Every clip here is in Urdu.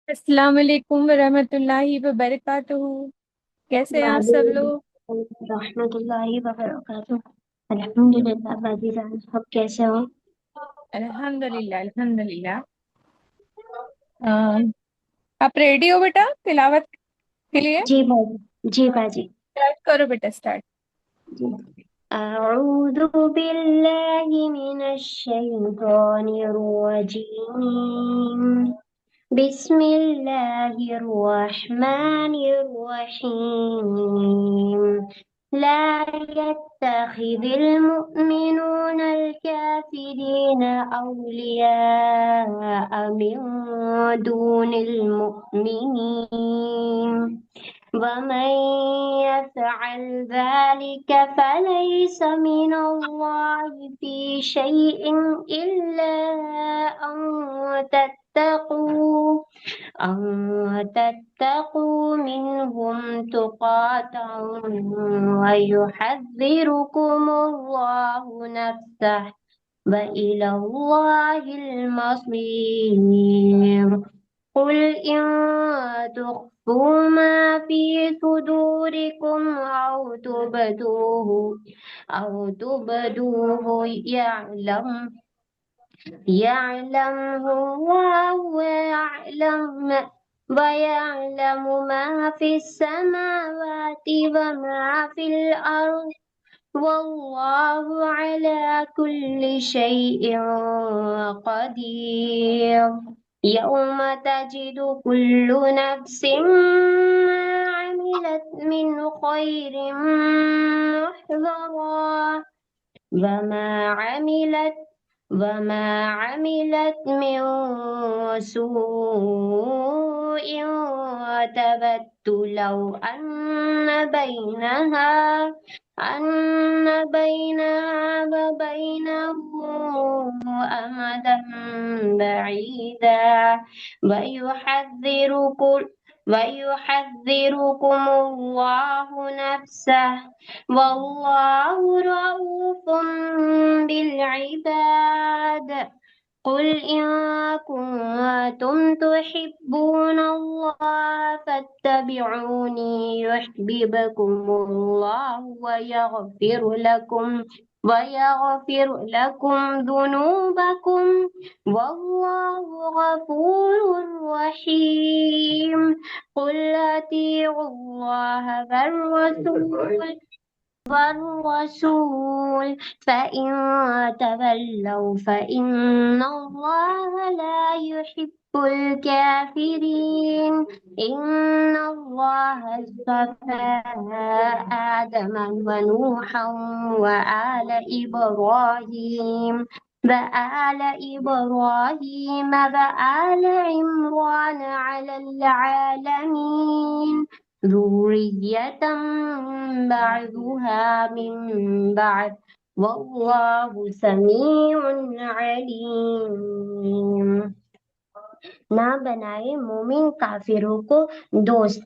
السلام علیکم ورحمۃ اللہ وبرکاتہ۔ کیسے ہیں آپ سب لوگ؟ وعلیکم رحمۃ اللہ وبرکاتہ۔ الحمد للہ باجی جان، آپ کیسے ہو؟ الحمد للہ الحمد للہ۔ آپ ریڈی ہو بیٹا تلاوت کے لیے؟ جی باجی، جی باجی، اسٹارٹ کرو بیٹا، اسٹارٹ۔ جی۔ أعوذ بالله من الشيطان الرجيم، بسم الله الرحمن الرحيم. لا يتخذ المؤمنون الكافرين أولياء من دون المؤمنين، ومن يفعل ذلك فليس من الله في شيء إلا أن تتقوا منهم تقاة ويحذركم الله نفسه، وإلى الله المصير. قل إن تخفوا ما في صدوركم أو تبدوه يعلمه الله، ويعلم ما في السماوات وما في الأرض، والله على كل شيء قدير. يوم تجد كل نفس ما عملت من خير محضرا، وما عملت من سوء تبت لو أن بينها وبينه أمدا بعيدا، ويحذركم الله نفسه، والله رؤوف بالعباد. قل إن كنتم تحبون الله فاتبعوني يحببكم الله ويغفر لكم ذنوبكم، والله غفور رحيم. قل أطيعوا الله والرسول فإن تولوا فإن الله لا يحب الكافرين. إن الله اصطفى آدم ونوحا وآل عمران على العالمين، ذرية بعضها من بعد، والله سميع عليم. نہ بنائے مومن کافروں کو دوست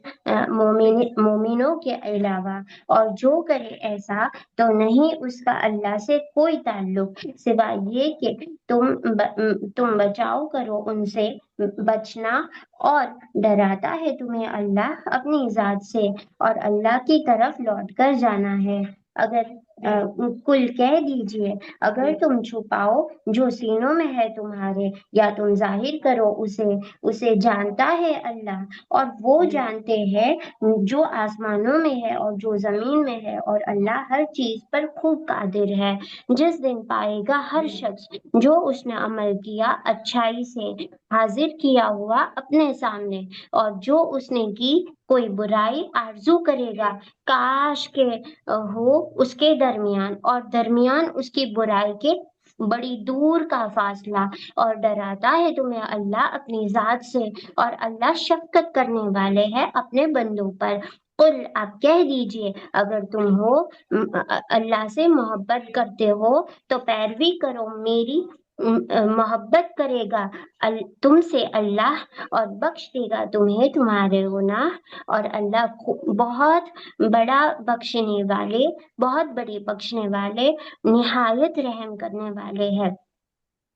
مومنوں کے علاوہ، اور جو کرے ایسا تو نہیں اس کا اللہ سے کوئی تعلق سوائے یہ کہ تم بچاؤ کرو ان سے بچنا، اور ڈراتا ہے تمہیں اللہ اپنی ذات سے، اور اللہ کی طرف لوٹ کر جانا ہے۔ اگر کل کہہ دیجئے، اگر تم چھپاؤ جو سینوں میں ہے تمہارے یا تم ظاہر کرو اسے جانتا ہے اللہ، اور وہ جانتے ہیں جو آسمانوں میں ہے اور جو زمین میں ہے، اور اللہ ہر چیز پر خوب قادر ہے۔ جس دن پائے گا ہر شخص جو اس نے عمل کیا اچھائی سے حاضر کیا ہوا اپنے سامنے، اور جو اس نے کی کوئی برائی آرزو کرے گا کاش کے ہو اس کے درمیان اور درمیان اس کی برائی کے بڑی دور کا فاصلہ، اور ڈراتا ہے تمہیں اللہ اپنی ذات سے، اور اللہ شفقت کرنے والے ہے اپنے بندوں پر۔ قل آپ کہہ دیجئے، اگر تم اللہ سے محبت کرتے ہو تو پیروی کرو میری، محبت کرے گا تم سے اللہ، اور بخش دے گا تمہیں تمہارے گناہ، اور اللہ بہت بڑا بخشنے والے، بہت بڑی بخشنے والے، نہایت رحم کرنے والے ہے۔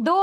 2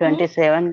27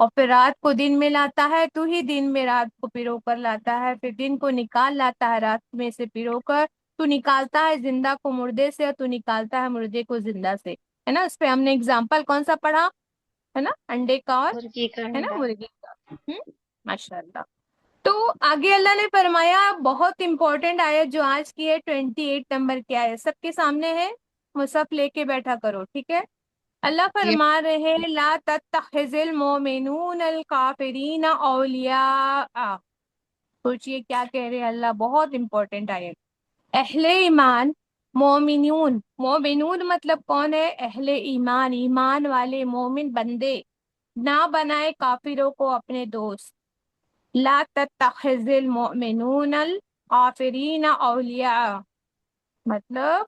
اور پھر رات کو دن میں لاتا ہے، تو ہی دن میں رات کو پرو کر لاتا ہے، پھر دن کو نکال لاتا ہے رات میں سے پرو کر، تو نکالتا ہے زندہ کو مردے سے، اور تو نکالتا ہے مردے کو زندہ سے، ہے نا؟ اس پہ ہم نے اگزامپل کون سا پڑھا ہے نا؟ انڈے کا اور مرغی کا ہے نا انڈا۔ مرغی کا۔ ماشاء اللہ۔ تو آگے اللہ نے فرمایا، بہت امپورٹنٹ آیت جو آج کی ہے 28 نمبر کی آیت، سب کے سامنے ہے، مصحف لے کے بیٹھا کرو، ٹھیک ہے؟ اللہ فرما رہے لا تتخذ المؤمنون الکافرین اولیاء۔ سوچئے کیا کہہ رہے ہیں اللہ، بہت امپورٹنٹ آیت۔ اہل ایمان، مومنون، مومنون مطلب کون ہے؟ اہل ایمان، ایمان والے مومن بندے، نہ بنائے کافروں کو اپنے دوست۔ لا تتخذ المؤمنون الکافرین اولیاء، مطلب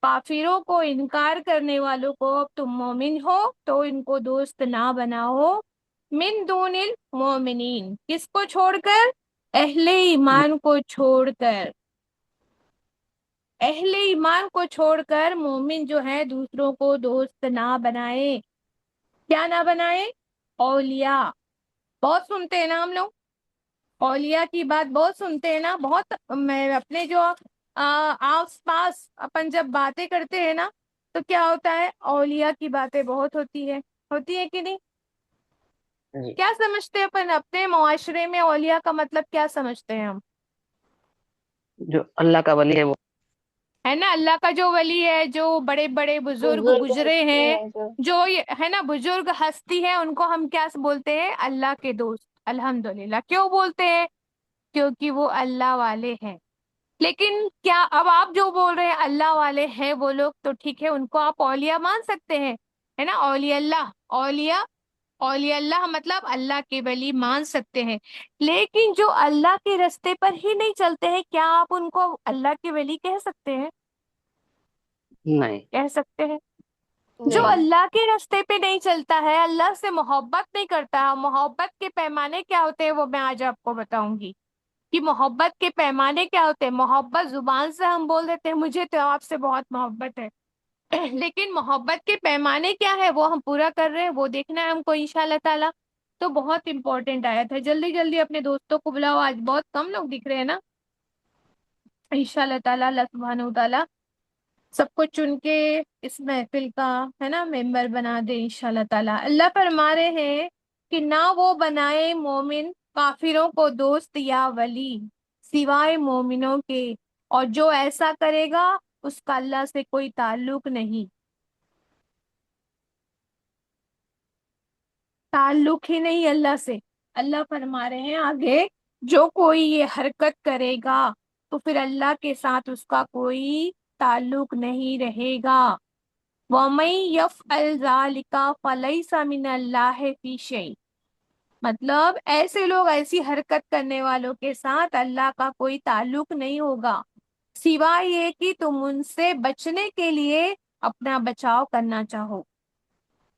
کافروں کو، انکار کرنے والوں کو تم مومن ہو تو ان کو دوست نہ بناؤ۔ من دون المؤمنین، کس کو چھوڑ کر؟ اہل ایمان کو چھوڑ کر، اہل ایمان کو چھوڑ کر مومن جو ہے دوسروں کو دوست نہ بنائے۔ کیا نہ بنائے؟ اولیاء۔ بہت سنتے ہیں نا ہم لوگ، اولیاء کی بات بہت سنتے ہیں نا، بہت میں اپنے جو آس پاس اپن جب باتیں کرتے ہیں نا، تو کیا ہوتا ہے؟ اولیاء کی باتیں بہت ہوتی ہے کہ نہیں؟ جی، کیا سمجھتے ہیں اپن اپنے معاشرے میں اولیاء کا مطلب کیا سمجھتے ہیں ہم؟ جو اللہ کا ولی ہے وہ۔ ہے نا، اللہ کا جو ولی ہے، جو بڑے بڑے بزرگ بزرگ گزرے ہستی ہیں، ہے جو۔ جو ہے نا بزرگ ہستی ہے، ان کو ہم کیا بولتے ہیں؟ اللہ کے دوست۔ الحمدللہ، کیوں بولتے ہیں؟ کیونکہ وہ اللہ والے ہیں۔ لیکن کیا اب آپ جو بول رہے ہیں اللہ والے ہیں وہ لوگ، تو ٹھیک ہے، ان کو آپ اولیاء مان سکتے ہیں، ہے نا؟ اولیاء اللہ، اولیاء، اولیاء اللہ مطلب اللہ کے ولی مان سکتے ہیں، لیکن جو اللہ کے رستے پر ہی نہیں چلتے ہیں، کیا آپ ان کو اللہ کے ولی کہہ سکتے ہیں؟ نہیں، کہہ سکتے ہیں؟ جو نہیں۔ اللہ کے راستے پہ نہیں چلتا ہے، اللہ سے محبت نہیں کرتا ہے، محبت کے پیمانے کیا ہوتے ہیں وہ میں آج آپ کو بتاؤں گی کہ محبت کے پیمانے کیا ہوتے ہیں۔ محبت زبان سے ہم بول دیتے ہیں مجھے تو آپ سے بہت محبت ہے، لیکن محبت کے پیمانے کیا ہے وہ ہم پورا کر رہے ہیں، وہ دیکھنا ہے ہم کو انشاءاللہ تعالی۔ تو بہت امپورٹنٹ آیت ہے، جلدی جلدی اپنے دوستوں کو بلاؤ، آج بہت کم لوگ دکھ رہے ہیں نا۔ انشاءاللہ تعالی اللہ سبحانہ وتعالی سب کو چن کے اس محفل کا ہے نا ممبر بنا دے انشاءاللہ تعالی۔ اللہ فرما رہے ہیں کہ نہ وہ بنائے مومن کافروں کو دوست یا ولی سوائے مومنوں کے، اور جو ایسا کرے گا اس کا اللہ سے کوئی تعلق نہیں، تعلق ہی نہیں اللہ سے۔ اللہ فرما رہے ہیں آگے، جو کوئی یہ حرکت کرے گا تو پھر اللہ کے ساتھ اس کا کوئی تعلق نہیں رہے گا۔ وَمَن يَفْعَلْ ذَلِكَ فَلَيْسَ مِنَ اللَّهِ فِي شَيْءٍ، مطلب ایسے لوگ، ایسی حرکت کرنے والوں کے ساتھ اللہ کا کوئی تعلق نہیں ہوگا، سوائے یہ کہ تم ان سے بچنے کے لیے اپنا بچاؤ کرنا چاہو۔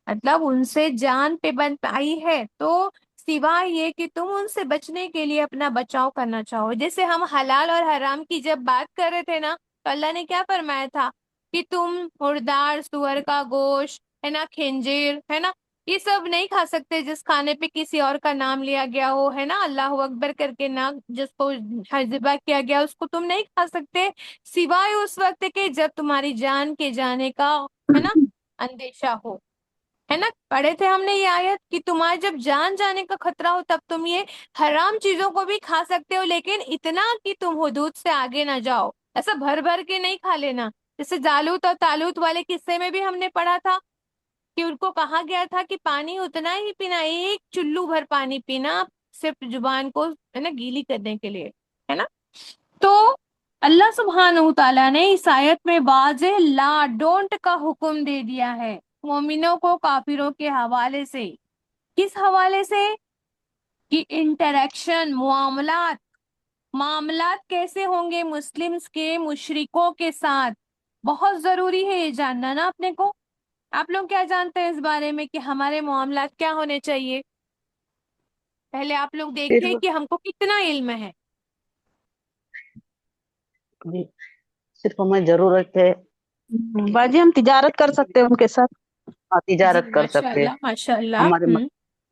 مطلب ان سے جان پہ بن آئی ہے تو سوائے یہ کہ تم ان سے بچنے کے لیے اپنا بچاؤ کرنا چاہو۔ جیسے ہم حلال اور حرام کی جب بات کر رہے تھے نا، تو اللہ نے کیا فرمایا تھا کہ تم مردار سور کا گوشت ہے نا، خنزیر ہے نا، یہ سب نہیں کھا سکتے جس کھانے پہ کسی اور کا نام لیا گیا ہو، ہے نا، اللہ اکبر کر کے نہ جس کو ذبح کیا گیا اس کو تم نہیں کھا سکتے، سوائے اس وقت کہ جب تمہاری جان کے جانے کا ہے نا اندیشہ ہو، ہے نا۔ پڑھے تھے ہم نے یہ آیت کہ تمہارے جب جان جانے کا خطرہ ہو تب تم یہ حرام چیزوں کو بھی کھا سکتے ہو، لیکن اتنا کہ تم حدود سے آگے نہ جاؤ، ایسا بھر بھر کے نہیں کھا لینا۔ جیسے جالوت اور تالوت والے قصے میں بھی ہم نے پڑھا تھا کہ ان کو کہا گیا تھا کہ پانی اتنا ہی پینا، ایک چلو بھر پانی پینا، صرف زبان کو ہے نا گیلی کرنے کے لیے، ہے نا۔ تو اللہ سبحانہ تعالیٰ نے اس آیت میں واضح لا ڈونٹ کا حکم دے دیا ہے مومنوں کو کافروں کے حوالے سے۔ کس حوالے سے؟ کہ انٹریکشن، معاملات، معاملات کیسے ہوں گے مسلمز کے مشرکوں کے ساتھ، بہت ضروری ہے یہ جاننا نا اپنے کو۔ آپ لوگ کیا جانتے ہیں اس بارے میں کہ ہمارے معاملات کیا ہونے چاہیے؟ پہلے آپ لوگ دیکھیں صرف کہ ہم کو کتنا علم ہے۔ صرف ہمیں ضرورت ہے، باجی ہم تجارت کر سکتے ہیں ان کے ساتھ۔ ہاں، جی تجارت کر ماشاء سکتے ہیں اللہ ماشاء اللہ۔ ہمارے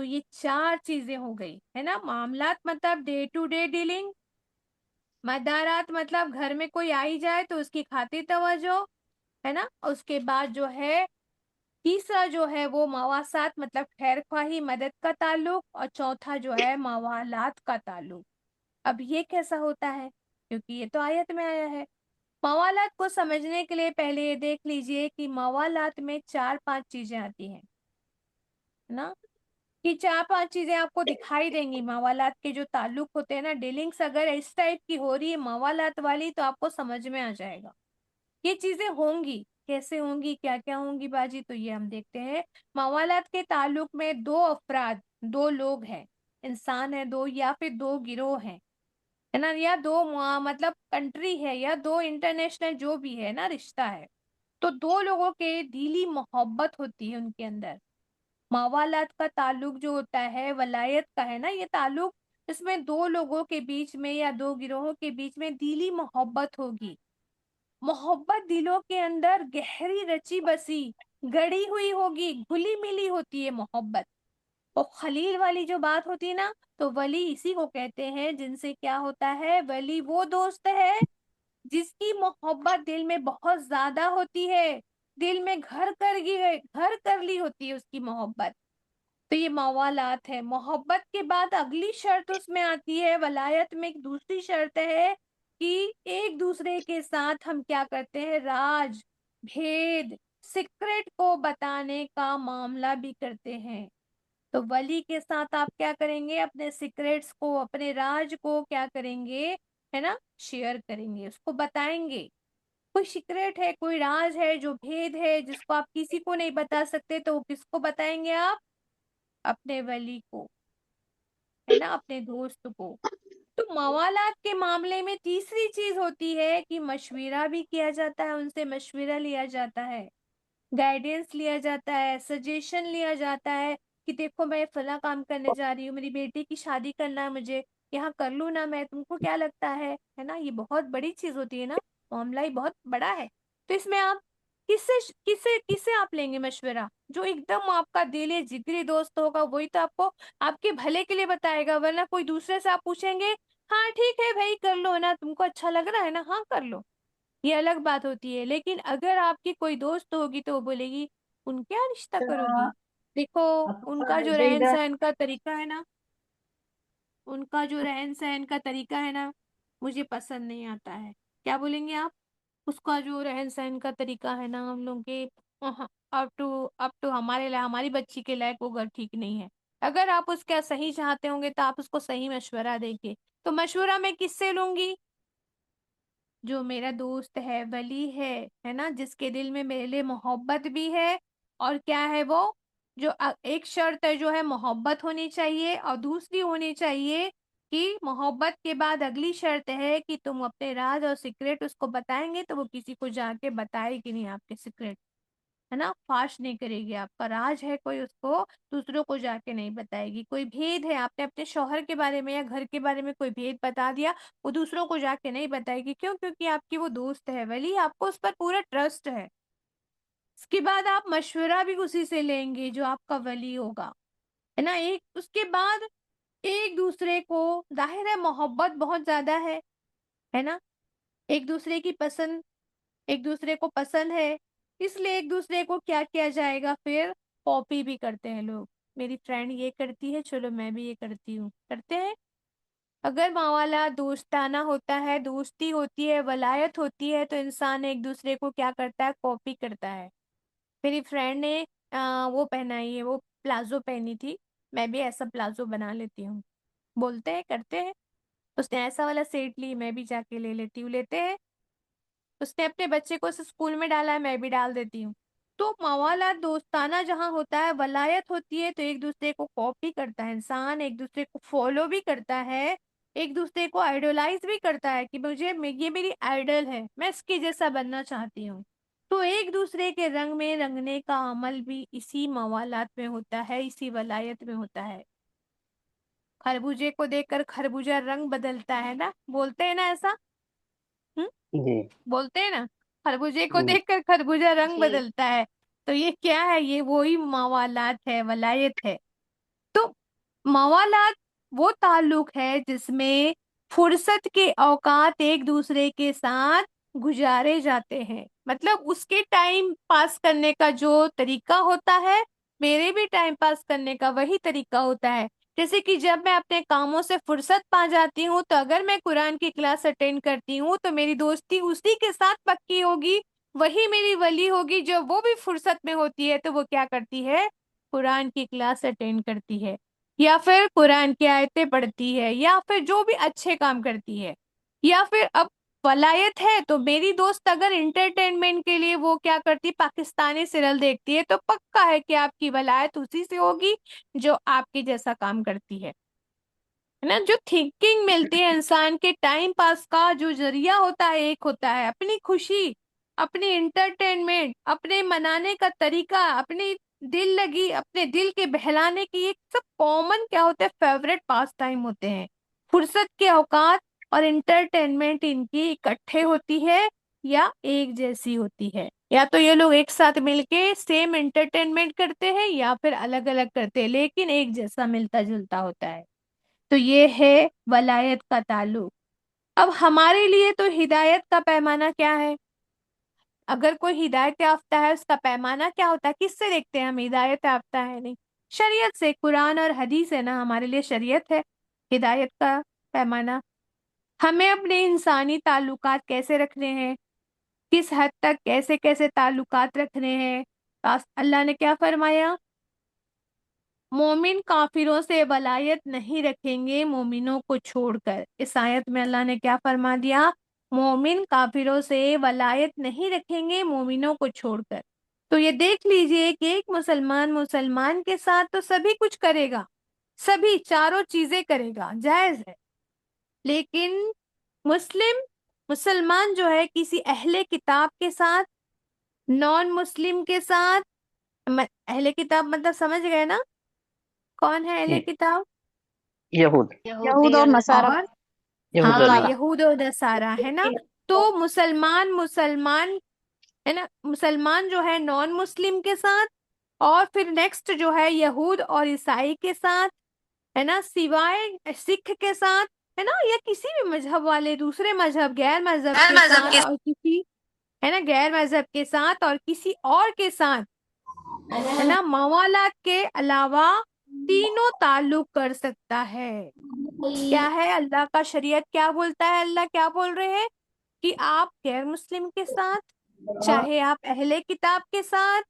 تو یہ 4 چیزیں ہو گئی ہے نا. معاملات مطلب ڈے ٹو ڈے ڈیلنگ. مدارات مطلب گھر میں کوئی آئی جائے تو اس کی خاطر توجہ ہے نا. اس کے بعد جو ہے تیسرا جو ہے وہ مواسات مطلب خیر خواہی مدد کا تعلق. اور چوتھا جو ہے موالات کا تعلق. اب یہ کیسا ہوتا ہے؟ کیونکہ یہ تو آیت میں آیا ہے. موالات کو سمجھنے کے لیے پہلے یہ دیکھ لیجئے کہ موالات میں 4-5 چیزیں آتی ہیں نا. کہ 4-5 چیزیں آپ کو دکھائی دیں گی. موالات کے جو تعلق ہوتے ہیں نا، ڈیلنگس اگر اس ٹائپ کی ہو رہی ہے موالات والی تو آپ کو سمجھ میں آ جائے گا. یہ چیزیں ہوں گی. کیسے ہوں گی، کیا کیا ہوں گی باجی، تو یہ ہم دیکھتے ہیں. موالات کے تعلق میں 2 افراد، 2 لوگ ہیں، انسان ہے 2 یا پھر 2 گروہ ہیں ہے نا، یا 2 مطلب کنٹری ہے یا 2 انٹرنیشنل جو بھی ہے نا رشتہ ہے. تو 2 لوگوں کے دلی محبت ہوتی ہے ان کے اندر. موالات کا تعلق جو ہوتا ہے ولایت کا ہے نا یہ تعلق، اس میں 2 لوگوں کے بیچ میں یا 2 گروہوں کے بیچ میں دلی محبت ہوگی. محبت دلوں کے اندر گہری رچی بسی گڑی ہوئی ہوگی، گھلی ملی ہوتی ہے محبت. اور خلیل والی جو بات ہوتی ہے نا، تو ولی اسی کو کہتے ہیں جن سے کیا ہوتا ہے. ولی وہ دوست ہے جس کی محبت دل میں بہت زیادہ ہوتی ہے، دل میں گھر کر لی ہوتی ہے اس کی محبت. تو یہ موالات ہے. محبت کے بعد اگلی شرط اس میں آتی ہے ولایت میں. ایک دوسری شرط ہے کہ ایک دوسرے کے ساتھ ہم کیا کرتے ہیں، راج، بھید، سیکرٹ کو بتانے کا معاملہ بھی کرتے ہیں. تو ولی کے ساتھ آپ کیا کریں گے، اپنے سیکریٹس کو، اپنے راج کو کیا کریں گے ہے نا، شیئر کریں گے، اس کو بتائیں گے. کوئی سیکریٹ ہے، کوئی راز ہے جو بھید ہے جس کو آپ کسی کو نہیں بتا سکتے، تو وہ کس کو بتائیں گے آپ؟ اپنے ولی کو ہے نا، اپنے دوست کو. تو موالات کے معاملے میں تیسری چیز ہوتی ہے کہ مشورہ بھی کیا جاتا ہے، ان سے مشورہ لیا جاتا ہے، گائیڈنس لیا جاتا ہے، سجیشن لیا جاتا ہے کہ دیکھو میں فلاں کام کرنے جا رہی ہوں، میری بیٹی کی شادی کرنا ہے، مجھے یہاں کر لوں نا میں، تم کو کیا لگتا ہے نا. یہ بہت بڑی چیز ہوتی ہے نا، معاملہ ہی بہت بڑا ہے. تو اس میں آپ کس سے آپ لیں گے مشورہ؟ جو ایک دم آپ کا دل جگری دوست ہوگا وہی تو آپ کو آپ کے بھلے کے لیے بتائے گا. ورنہ کوئی دوسرے سے آپ پوچھیں گے، ہاں ٹھیک ہے بھائی کر لو نا، تم کو اچھا لگ رہا ہے نا، ہاں کر لو، یہ الگ بات ہوتی ہے. لیکن اگر آپ کی کوئی دوست ہوگی تو وہ بولے گی ان کیا رشتہ کرو گی، دیکھو ان کا جو رہن سہن کا طریقہ ہے نا، ان کا جو رہن سہن کا طریقہ ہے نا مجھے پسند نہیں آتا ہے. کیا بولیں گے آپ؟ اس کا جو رہن سہن کا طریقہ ہے نا ہم لوگ کے اب تو ہماری بچی کے لائق وہ گھر ٹھیک نہیں ہے. اگر آپ اس کا صحیح چاہتے ہوں گے تو آپ اس کو صحیح مشورہ دیں گے. تو مشورہ میں کس سے لوں گی؟ جو میرا دوست ہے، ولی ہے نا، جس کے دل میں میرے لیے محبت بھی ہے. اور کیا ہے وہ جو ایک شرط ہے جو ہے محبت ہونی چاہیے، اور دوسری ہونی چاہیے کہ محبت کے بعد اگلی شرط ہے کہ تم اپنے راز اور سیکریٹ اس کو بتائیں گے تو وہ کسی کو جا کے بتائے گی نہیں آپ کے سیکریٹ ہے نا، فاش نہیں کرے گی. آپ کا راج ہے کوئی، اس کو دوسروں کو جا کے نہیں بتائے گی. کوئی بھید ہے، آپ نے اپنے شوہر کے بارے میں یا گھر کے بارے میں کوئی بھید بتا دیا، وہ دوسروں کو جا کے نہیں بتائے گی. کیوں؟ کیونکہ آپ کی وہ دوست ہے، ولی آپ کو اس پر پورا ٹرسٹ ہے. اس کے بعد آپ مشورہ بھی اسی سے لیں گے جو آپ کا ولی ہوگا ہے نا. اس کے بعد ایک دوسرے کو ظاہر ہے محبت بہت زیادہ ہے نا، ایک دوسرے کی پسند، ایک دوسرے کو پسند ہے، اس لیے ایک دوسرے کو کیا کیا جائے گا پھر؟ کاپی بھی کرتے ہیں لوگ. میری فرینڈ یہ کرتی ہے، چلو میں بھی یہ کرتی ہوں، کرتے ہیں. اگر معاملہ دوستانہ ہوتا ہے، دوستی ہوتی ہے، ولایت ہوتی ہے، تو انسان ایک دوسرے کو کیا کرتا ہے؟ کاپی کرتا ہے. میری فرینڈ نے وہ پہنائی ہے، وہ پلازو پہنی تھی، میں بھی ایسا پلازو بنا لیتی ہوں. بولتے ہیں کرتے ہیں. اس نے ایسا والا سیٹ لی، میں بھی جا کے لے لیتی ہوں. لیتے ہیں. اس نے اپنے بچے کو اس اسکول میں ڈالا ہے، میں بھی ڈال دیتی ہوں. تو موالات دوستانہ جہاں ہوتا ہے، ولایت ہوتی ہے، تو ایک دوسرے کو کاپی کرتا ہے انسان، ایک دوسرے کو فالو بھی کرتا ہے، ایک دوسرے کو آئیڈولائز بھی کرتا ہے کہ یہ میری آئیڈل ہے، میں اس کے جیسا بننا چاہتی ہوں. تو ایک دوسرے کے رنگ میں رنگنے کا عمل بھی اسی موالات میں ہوتا ہے، اسی ولایت میں ہوتا ہے. خربوزے کو دیکھ کر خربوزہ رنگ بدلتا ہے نا، بولتے ہیں نا ایسا. ہم؟ جی بولتے ہیں نا، خربوزے کو جی دیکھ کر خربوزہ رنگ جی بدلتا ہے. تو یہ کیا ہے؟ یہ وہی موالات ہے، ولایت ہے. تو موالات وہ تعلق ہے جس میں فرصت کے اوقات ایک دوسرے کے ساتھ گزارے جاتے ہیں، مطلب اس کے ٹائم پاس کرنے کا جو طریقہ ہوتا ہے میرے بھی ٹائم پاس کرنے کا وہی طریقہ ہوتا ہے۔ جیسے کہ جب میں اپنے کاموں سے فرصت پا جاتی ہوں تو اگر میں قرآن کی کلاس اٹینڈ کرتی ہوں تو میری دوستی اسی کے ساتھ پکی ہوگی، وہی میری ولی ہوگی جو وہ بھی فرصت میں ہوتی ہے تو وہ کیا کرتی ہے، قرآن کی کلاس اٹینڈ کرتی ہے، یا پھر قرآن کی آیتیں پڑھتی ہے، یا پھر جو بھی اچھے کام کرتی ہے۔ یا پھر اب ولایت ہے تو میری دوست اگر انٹرٹینمنٹ کے لیے وہ کیا کرتی، پاکستانی سیریل دیکھتی ہے تو پکا ہے کہ آپ کی ولایت اسی سے ہوگی جو آپ کے جیسا کام کرتی ہے نا۔ جو تھنکنگ ملتی ہے انسان کے ٹائم پاس کا جو ذریعہ ہوتا ہے ایک ہوتا ہے، اپنی خوشی، اپنی انٹرٹینمنٹ، اپنے منانے کا طریقہ، اپنی دل لگی، اپنے دل کے بہلانے کی ایک سب کامن کیا ہوتے ہیں، فیوریٹ پاس ٹائم ہوتے ہیں۔ فرصت کے اوقات اور انٹرٹینمنٹ ان کی اکٹھے ہوتی ہے یا ایک جیسی ہوتی ہے، یا تو یہ لوگ ایک ساتھ مل کے سیم انٹرٹینمنٹ کرتے ہیں یا پھر الگ الگ کرتے ہیں لیکن ایک جیسا ملتا جلتا ہوتا ہے۔ تو یہ ہے ولایت کا تعلق۔ اب ہمارے لیے تو ہدایت کا پیمانہ کیا ہے؟ اگر کوئی ہدایت یافتہ ہے اس کا پیمانہ کیا ہوتا ہے؟ کس سے دیکھتے ہیں ہم ہدایت یافتہ ہے نہیں؟ شریعت سے، قرآن اور حدیث ہے نا ہمارے لیے شریعت ہے ہدایت کا پیمانہ۔ ہمیں اپنے انسانی تعلقات کیسے رکھنے ہیں، کس حد تک کیسے کیسے تعلقات رکھنے ہیں۔ اللہ نے کیا فرمایا؟ مومن کافروں سے ولایت نہیں رکھیں گے مومنوں کو چھوڑ کر۔ اس آیت میں اللہ نے کیا فرما دیا؟ مومن کافروں سے ولایت نہیں رکھیں گے مومنوں کو چھوڑ کر۔ تو یہ دیکھ لیجئے کہ ایک مسلمان کے ساتھ تو سبھی کچھ کرے گا، سبھی چاروں چیزیں کرے گا، جائز ہے، لیکن مسلمان جو ہے کسی اہل کتاب کے ساتھ، نان مسلم کے ساتھ، اہل کتاب مطلب سمجھ گئے نا کون ہے اہل جی، کتاب؟ یہود، یہود اور نصارہ، اور یہود اور ہاں نصارہ۔ نصارہ۔ یہود و نصارہ ہے نا۔ تو مسلمان ہے نا، مسلمان جو ہے نان مسلم کے ساتھ، اور پھر نیکسٹ جو ہے یہود اور عیسائی کے ساتھ ہے نا، سوائے سکھ کے ساتھ ہے نا، یا کسی بھی مذہب والے دوسرے مذہب غیر مذہب کے ساتھ، اور کسی ہے نا غیر مذہب کے ساتھ اور کسی اور کے ساتھ ہے نا موالات کے علاوہ تینوں تعلق کر سکتا ہے۔ کیا ہے اللہ کا شریعت کیا بولتا ہے؟ اللہ کیا بول رہے ہیں کہ آپ غیر مسلم کے ساتھ، چاہے آپ اہل کتاب کے ساتھ،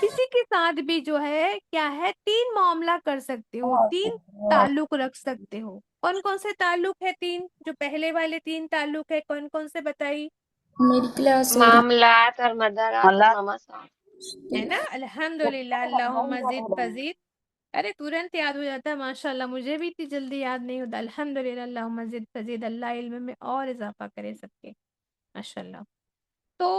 کسی کے ساتھ بھی جو ہے کیا ہے، تین معاملہ کر سکتے ہو، تین تعلق رکھ سکتے ہو۔ کون کون سے تعلق ہے تین؟ جو پہلے والے تین تعلق ہے کون کون سے بتائی؟ میری کلاس ہو رہی معاملات اور مدارات اور اللہ مماسات۔ ہے نا، الحمدللہ، اللہم زد فزید۔ ارے تورنت یاد ہو جاتا ہے، ماشاءاللہ مجھے بھی اتنی جلدی یاد نہیں ہوتا۔ الحمدللہ، اللہم زد فزید، اللہ علم میں اور اضافہ کرے سب کے، ماشاءاللہ۔ تو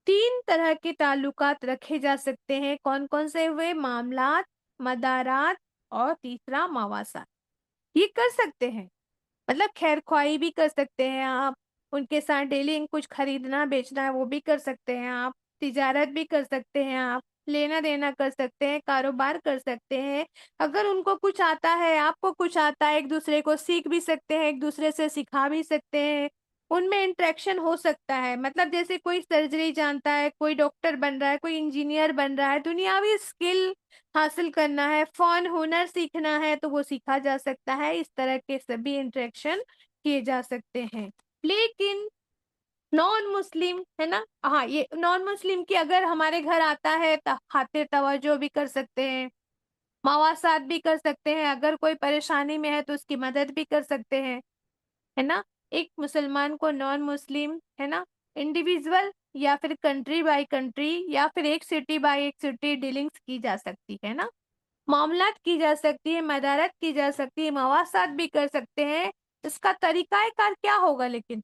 تین طرح کے تعلقات رکھے جا سکتے ہیں، کون کون سے ہوئے؟ معاملات، مدارات اور تیسرا مواسات۔ یہ کر سکتے ہیں، مطلب خیر خواہی بھی کر سکتے ہیں آپ، ان کے ساتھ ڈیلی کچھ خریدنا بیچنا ہے وہ بھی کر سکتے ہیں آپ، تجارت بھی کر سکتے ہیں آپ، لینا دینا کر سکتے ہیں، کاروبار کر سکتے ہیں۔ اگر ان کو کچھ آتا ہے آپ کو کچھ آتا ہے، ایک دوسرے کو سیکھ بھی سکتے ہیں، ایک دوسرے سے سکھا بھی سکتے ہیں، ان میں انٹریکشن ہو سکتا ہے۔ مطلب جیسے کوئی سرجری جانتا ہے، کوئی ڈاکٹر بن رہا ہے، کوئی انجینئر بن رہا ہے، دنیاوی اسکل حاصل کرنا ہے، فن ہنر سیکھنا ہے تو وہ سیکھا جا سکتا ہے۔ اس طرح کے سبھی انٹریکشن کیے جا سکتے ہیں۔ لیکن نان مسلم ہے نا، ہاں یہ نان مسلم کی اگر ہمارے گھر آتا ہے خاطر توجہ بھی کر سکتے ہیں، مواسات بھی کر سکتے ہیں، اگر کوئی پریشانی میں ہے تو اس کی مدد بھی کر سکتے ہیں، ہے نا۔ ایک مسلمان کو نان مسلم ہے نا انڈیویژول یا پھر کنٹری بائی کنٹری یا پھر ایک سٹی بائی ایک سٹی ڈیلنگس کی جا سکتی ہے نا، معاملات کی جا سکتی ہے، مدارت کی جا سکتی ہے، مواسات بھی کر سکتے ہیں۔ اس کا طریقہ کار کیا ہوگا؟ لیکن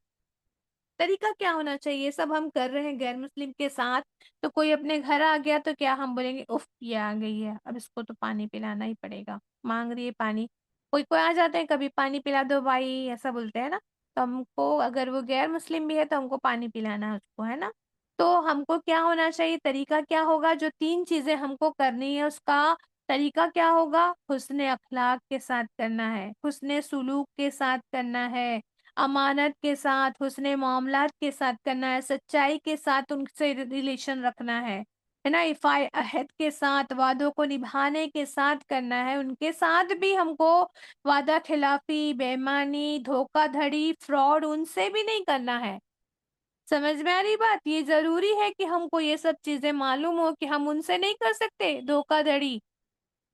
طریقہ کیا ہونا چاہیے؟ سب ہم کر رہے ہیں غیر مسلم کے ساتھ، تو کوئی اپنے گھر آ گیا تو کیا ہم بولیں گے اف یہ آ گئی ہے اب اس کو تو پانی پلانا ہی پڑے گا، مانگ رہی ہے پانی؟ کوئی آ جاتے ہیں کبھی پانی پلا دو بھائی ایسا بولتے ہیں نا، تو ہم کو اگر وہ غیر مسلم بھی ہے تو ہم کو پانی پلانا ہے اس کو، ہے نا۔ تو ہم کو کیا ہونا چاہیے؟ طریقہ کیا ہوگا؟ جو تین چیزیں ہم کو کرنی ہے اس کا طریقہ کیا ہوگا؟ حسن اخلاق کے ساتھ کرنا ہے، حسن سلوک کے ساتھ کرنا ہے، امانت کے ساتھ، حسن معاملات کے ساتھ کرنا ہے، سچائی کے ساتھ ان سے ریلیشن رکھنا ہے نا، ایفائے عہد کے ساتھ، وعدوں کو نبھانے کے ساتھ کرنا ہے، ان کے ساتھ بھی ہم کو وعدہ خلافی، بے ایمانی، دھوکہ دھڑی، فراڈ ان سے بھی نہیں کرنا ہے۔ سمجھ میں آ رہی بات؟ یہ ضروری ہے کہ ہم کو یہ سب چیزیں معلوم ہو کہ ہم ان سے نہیں کر سکتے دھوکہ دھڑی۔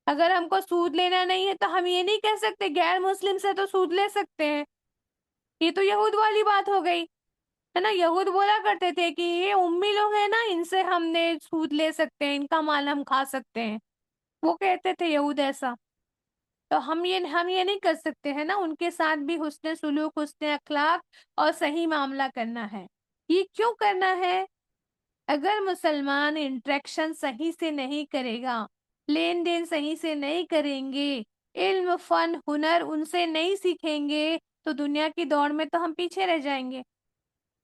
اگر ہم کو سود لینا نہیں ہے تو ہم یہ نہیں کہہ سکتے غیر مسلم سے تو سود لے سکتے ہیں، یہ تو یہود والی بات ہو گئی ہے نا۔ یہود بولا کرتے تھے کہ یہ امی لوگ ہیں نا، ان سے ہم نے سود لے سکتے ہیں، ان کا مال ہم کھا سکتے ہیں، وہ کہتے تھے یہود ایسا۔ تو ہم یہ نہیں کر سکتے ہیں نا، ان کے ساتھ بھی حسن سلوک، حسن اخلاق اور صحیح معاملہ کرنا ہے۔ یہ کیوں کرنا ہے؟ اگر مسلمان انٹریکشن صحیح سے نہیں کرے گا، لین دین صحیح سے نہیں کریں گے، علم، فن، ہنر ان سے نہیں سیکھیں گے تو دنیا کی دوڑ میں تو ہم پیچھے رہ جائیں گے۔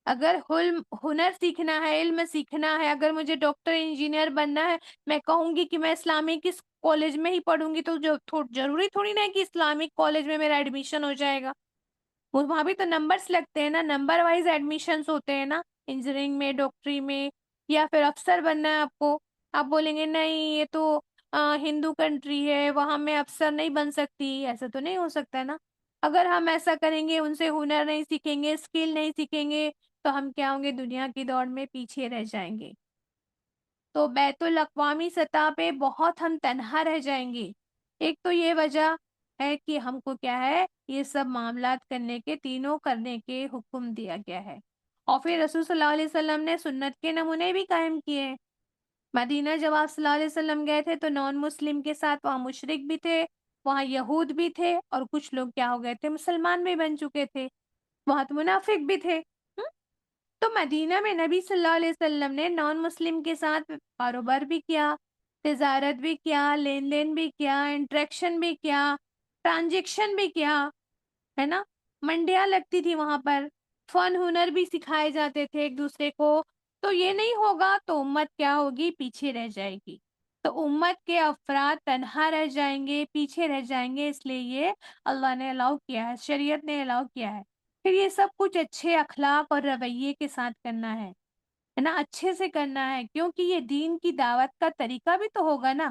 اگر ہنر سیکھنا ہے، علم سیکھنا ہے، اگر مجھے ڈاکٹر انجینئر بننا ہے، میں کہوں گی کہ میں اسلامک اس کالج میں ہی پڑھوں گی تو ضروری تھوڑی نہ ہے کہ اسلامک کالج میں میرا ایڈمیشن ہو جائے گا۔ وہاں بھی تو نمبرز لگتے ہیں نا، نمبر وائز ایڈمیشنز ہوتے ہیں نا، انجینئرنگ میں، ڈاکٹری میں، یا پھر افسر بننا ہے آپ کو، آپ بولیں گے نہیں یہ تو ہندو کنٹری ہے، وہاں میں افسر نہیں بن سکتی، ایسا تو نہیں ہو سکتا ہے نا۔ اگر ہم ایسا کریں گے، ان سے ہنر نہیں سیکھیں گے، اسکل نہیں سیکھیں گے، تو ہم کیا ہوں گے؟ دنیا کی دوڑ میں پیچھے رہ جائیں گے، تو بیت الاقوامی سطح پہ بہت ہم تنہا رہ جائیں گے۔ ایک تو یہ وجہ ہے کہ ہم کو کیا ہے، یہ سب معاملات کرنے کے، تینوں کرنے کے حکم دیا گیا ہے، اور پھر رسول صلی اللہ علیہ وسلم نے سنت کے نمونے بھی قائم کیے۔ مدینہ جب آپ صلی اللہ علیہ وسلم گئے تھے تو نان مسلم کے ساتھ وہاں مشرک بھی تھے، وہاں یہود بھی تھے، اور کچھ لوگ کیا ہو گئے تھے؟ مسلمان بھی بن چکے تھے، وہاں تو منافق بھی تھے۔ تو مدینہ میں نبی صلی اللہ علیہ وسلم نے نان مسلم کے ساتھ کاروبار بھی کیا، تجارت بھی کیا، لین دین بھی کیا، انٹریکشن بھی کیا، ٹرانزیکشن بھی کیا، ہے نا۔ منڈیاں لگتی تھی وہاں پر، فن ہنر بھی سکھائے جاتے تھے ایک دوسرے کو۔ تو یہ نہیں ہوگا تو امت کیا ہوگی؟ پیچھے رہ جائے گی، تو امت کے افراد تنہا رہ جائیں گے، پیچھے رہ جائیں گے، اس لیے یہ اللہ نے الاؤ کیا ہے، شریعت نے الاؤ کیا ہے۔ پھر یہ سب کچھ اچھے اخلاق اور رویے کے ساتھ کرنا ہے نا، اچھے سے کرنا ہے، کیونکہ یہ دین کی دعوت کا طریقہ بھی تو ہوگا نا۔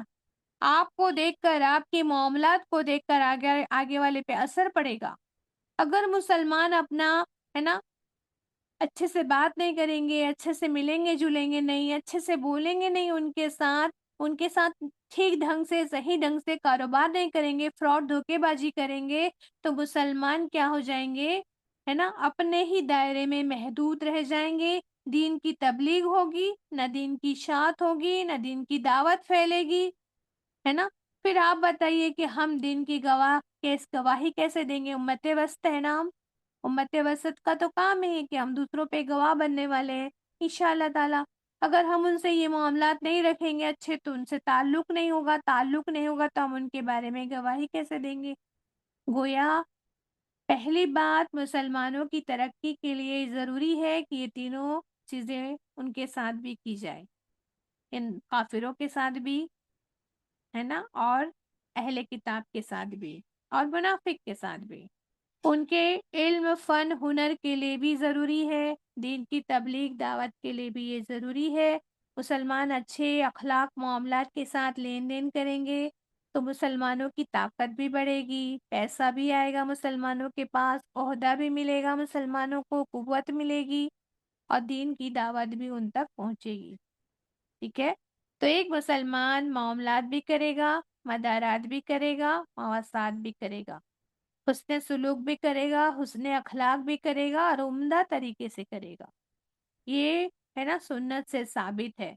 آپ کو دیکھ کر، آپ کے معاملات کو دیکھ کر آگے والے پہ اثر پڑے گا۔ اگر مسلمان اپنا ہے نا اچھے سے بات نہیں کریں گے، اچھے سے ملیں گے جلیں گے نہیں، اچھے سے بولیں گے نہیں ان کے ساتھ ٹھیک ڈھنگ سے، صحیح ڈھنگ سے کاروبار نہیں کریں گے، فراڈ دھوکے بازی کریں گے، تو مسلمان کیا ہو جائیں گے؟ ہے نا، اپنے ہی دائرے میں محدود رہ جائیں گے۔ دین کی تبلیغ ہوگی نہ، دین کی اشاعت ہوگی نہ، دین کی دعوت پھیلے گی، ہے نا۔ پھر آپ بتائیے کہ ہم دین کی گواہی کیسے دیں گے؟ امت وسط ہے نا ہم، امت وسط کا تو کام ہے کہ ہم دوسروں پہ گواہ بننے والے ہیں انشاءاللہ تعالی۔ اگر ہم ان سے یہ معاملات نہیں رکھیں گے اچھے تو ان سے تعلق نہیں ہوگا، تعلق نہیں ہوگا تو ہم ان کے بارے میں گواہی کیسے دیں گے؟ گویا پہلی بات، مسلمانوں کی ترقی کے لیے ضروری ہے کہ یہ تینوں چیزیں ان کے ساتھ بھی کی جائے، ان کافروں کے ساتھ بھی، ہے نا، اور اہل کتاب کے ساتھ بھی، اور منافق کے ساتھ بھی۔ ان کے علم، فن، ہنر کے لیے بھی ضروری ہے، دین کی تبلیغ، دعوت کے لیے بھی یہ ضروری ہے۔ مسلمان اچھے اخلاق، معاملات کے ساتھ لین دین کریں گے تو مسلمانوں کی طاقت بھی بڑھے گی، پیسہ بھی آئے گا مسلمانوں کے پاس، عہدہ بھی ملے گا مسلمانوں کو، قوت ملے گی، اور دین کی دعوت بھی ان تک پہنچے گی۔ ٹھیک ہے، تو ایک مسلمان معاملات بھی کرے گا، مدارات بھی کرے گا، مواصلات بھی کرے گا، حسن سلوک بھی کرے گا، حسن اخلاق بھی کرے گا، اور عمدہ طریقے سے کرے گا۔ یہ ہے نا سنت سے ثابت ہے۔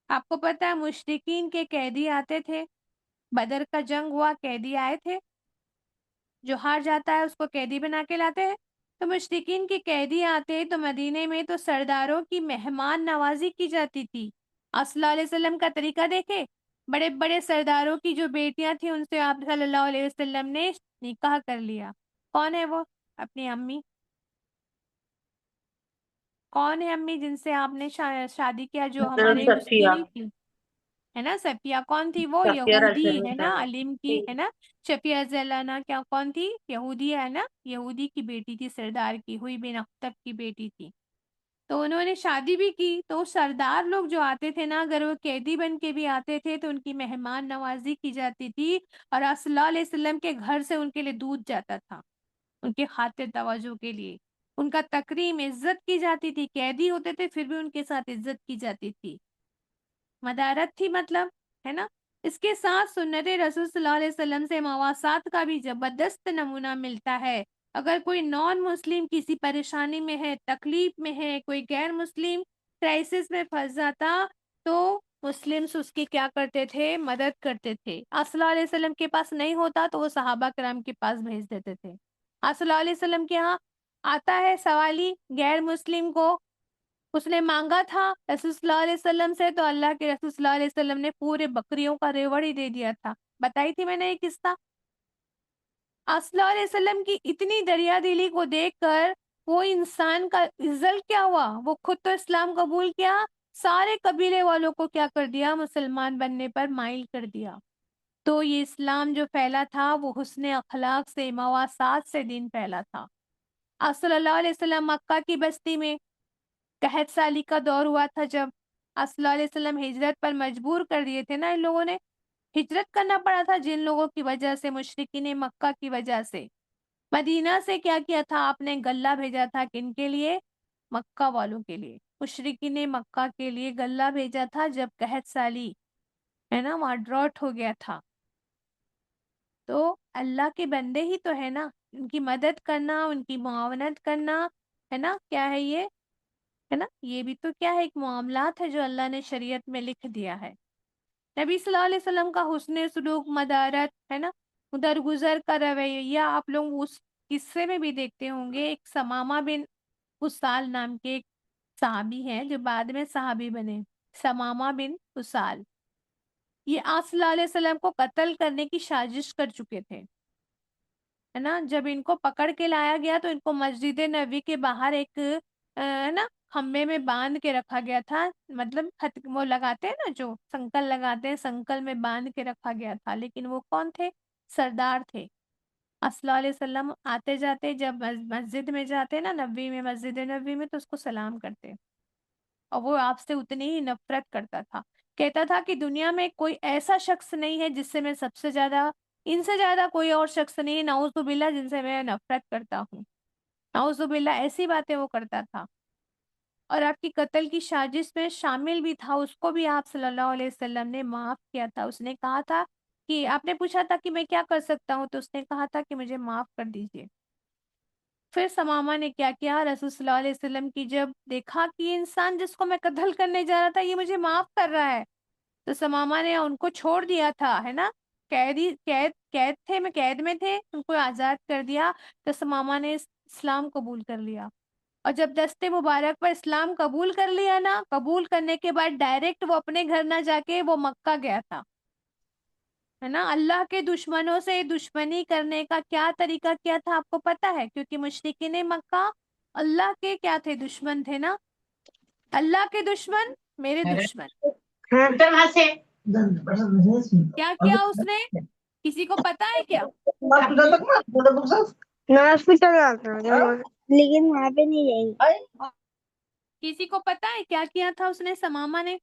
آپ کو پتہ ہے مشرکین کے قیدی آتے تھے، بدر کا جنگ ہوا، قیدی آئے تھے، جو ہار جاتا ہے اس کو قیدی بنا کے لاتے ہیں، تو مشرکین کے قیدی آتے تو مدینے میں تو سرداروں کی مہمان نوازی کی جاتی تھی۔ آپ صلی اللہ علیہ وسلم کا طریقہ دیکھے، بڑے بڑے سرداروں کی جو بیٹیاں تھیں ان سے آپ صلی اللہ علیہ وسلم نے نکاح کر لیا۔ کون ہے وہ؟ اپنی امی۔ کون ہے امی جن سے آپ نے شادی کیا، جو حضرت ہمارے اس کی صفیہ، نہیں تھی؟ ہے نا. صفیہ کون تھی؟ وہ سفیہ یہودی رضی ہے اللہ نا، عنہا۔ علیم کی ہے نا. صفیہ رضی اللہ عنہا کیا کون تھی؟ یہودی ہے نا، یہودی کی بیٹی تھی، سردار کی، ہوئی بن اختب کی بیٹی تھی. تو انہوں نے شادی بھی کی. تو سردار لوگ جو آتے تھے نا، اگر وہ قیدی بن کے بھی آتے تھے تو ان کی مہمان نوازی کی جاتی تھی، اور آپ صلی اللہ علیہ وسلم کے گھر سے ان کے لیے دودھ جاتا تھا، ان کے خاطر توجہ کے لیے. ان کا تکریم عزت کی جاتی تھی. قیدی ہوتے تھے پھر بھی ان کے ساتھ عزت کی جاتی تھی، مدارت تھی مطلب، ہے نا. اس کے ساتھ سنت رسول صلی اللہ علیہ وسلم سے مواسات کا بھی زبردست نمونہ ملتا ہے. اگر کوئی نان مسلم کسی پریشانی میں ہے، تکلیف میں ہے، کوئی غیر مسلم کرائسس میں پھنس جاتا، تو مسلمس اس کی کیا کرتے تھے؟ مدد کرتے تھے. آپ صلی اللہ علیہ وسلم کے پاس نہیں ہوتا تو وہ صحابہ کرام کے پاس بھیج دیتے تھے. آپ صلی اللہ علیہ وسلم کے ہاں آتا ہے سوالی غیر مسلم کو، اس نے مانگا تھا رسول صلی اللہ علیہ وسلم سے، تو اللہ کے رسول صلی اللہ علیہ وسلم نے پورے بکریوں کا ریوڑ ہی دے دیا تھا. بتائی تھی میں نے یہ قصہ. آپ صلی اللہ علیہ وسلم کی اتنی دریا دلی کو دیکھ کر وہ انسان کا رزلٹ کیا ہوا؟ وہ خود تو اسلام قبول کیا، سارے قبیلے والوں کو کیا کر دیا؟ مسلمان بننے پر مائل کر دیا. تو یہ اسلام جو پھیلا تھا وہ حسن اخلاق سے، مواسات سے دین پھیلا تھا. آپ صلی اللہ علیہ وسلم مکہ کی بستی میں قحط سالی کا دور ہوا تھا، جب آپ صلی اللہ علیہ وسلم ہجرت پر مجبور کر دیے تھے نا. ان لوگوں نے ہجرت کرنا پڑا تھا جن لوگوں کی وجہ سے، مشرکین مکہ کی وجہ سے. مدینہ سے کیا کیا تھا آپ نے؟ غلہ بھیجا تھا. کن کے لیے؟ مکہ والوں کے لیے. مشرکین مکہ کے لیے غلہ بھیجا تھا جب قحط سالی ہے نا، وہاں ڈراٹ ہو گیا تھا. تو اللہ کے بندے ہی تو ہے نا، ان کی مدد کرنا، ان کی معاونت کرنا، ہے نا. کیا ہے یہ؟ ہے نا، یہ بھی تو کیا ہے؟ ایک معاملات ہے جو اللہ نے شریعت میں لکھ دیا ہے. نبی صلی اللہ علیہ وسلم کا حسن سلوک، مدارت، ہے نا، درگزر کا رویہ آپ لوگ اس قصے میں بھی دیکھتے ہوں گے. ایک سمامہ بن اسال نام کے ایک صحابی ہیں جو بعد میں صحابی بنے. سمامہ بن اسال یہ آپ صلی اللہ علیہ وسلم کو قتل کرنے کی سازش کر چکے تھے، ہے نا. جب ان کو پکڑ کے لایا گیا تو ان کو مسجد نبی کے باہر ایک ہے نا کھمبے میں باندھ کے رکھا گیا تھا. مطلب وہ لگاتے ہیں نا، جو سنکل لگاتے ہیں، سنکل میں باندھ کے رکھا گیا تھا. لیکن وہ کون تھے؟ سردار تھے. صلی اللہ علیہ وسلم آتے جاتے جب مسجد میں جاتے نا، نبی میں، مسجد نبی میں، تو اس کو سلام کرتے. اور وہ آپ سے اتنی ہی نفرت کرتا تھا. کہتا تھا کہ دنیا میں کوئی ایسا شخص نہیں ہے جس سے میں سب سے زیادہ، ان سے زیادہ کوئی اور شخص نہیں ہے، نعوذ باللہ، جن سے میں نفرت کرتا ہوں. نعوذ باللہ، ایسی باتیں وہ کرتا تھا. اور آپ کی قتل کی سازش میں شامل بھی تھا. اس کو بھی آپ صلی اللہ علیہ وسلم نے معاف کیا تھا. اس نے کہا تھا کہ آپ نے پوچھا تھا کہ میں کیا کر سکتا ہوں، تو اس نے کہا تھا کہ مجھے معاف کر دیجئے. پھر سمامہ نے کیا کیا؟ رسول صلی اللہ علیہ وسلم کی جب دیکھا کہ یہ انسان جس کو میں قتل کرنے جا رہا تھا یہ مجھے معاف کر رہا ہے، تو سمامہ نے ان کو چھوڑ دیا تھا، ہے نا. قید تھے، میں قید میں تھے، ان کو آزاد کر دیا. تو سمامہ نے اسلام قبول کر لیا. اور جب دستے مبارک پر اسلام قبول کر لیا نا، قبول کرنے کے بعد ڈائریکٹ وہ اپنے گھر نہ جا کے وہ مکہ گیا تھا، ہے نا. اللہ کے دشمنوں سے دشمنی کرنے کا کیا طریقہ کیا تھا آپ کو پتا ہے؟ کیونکہ مشرکین مکہ اللہ کے کیا تھے؟ دشمن تھے نا. اللہ کے دشمن میرے دشمن. کیا کیا اس نے؟ کسی کو پتا ہے کیا؟ لیکن وہاں پہ نہیں جائیں گے. کسی کو پتا ہے کیا کیا تھا اس نے؟ سمامہ نے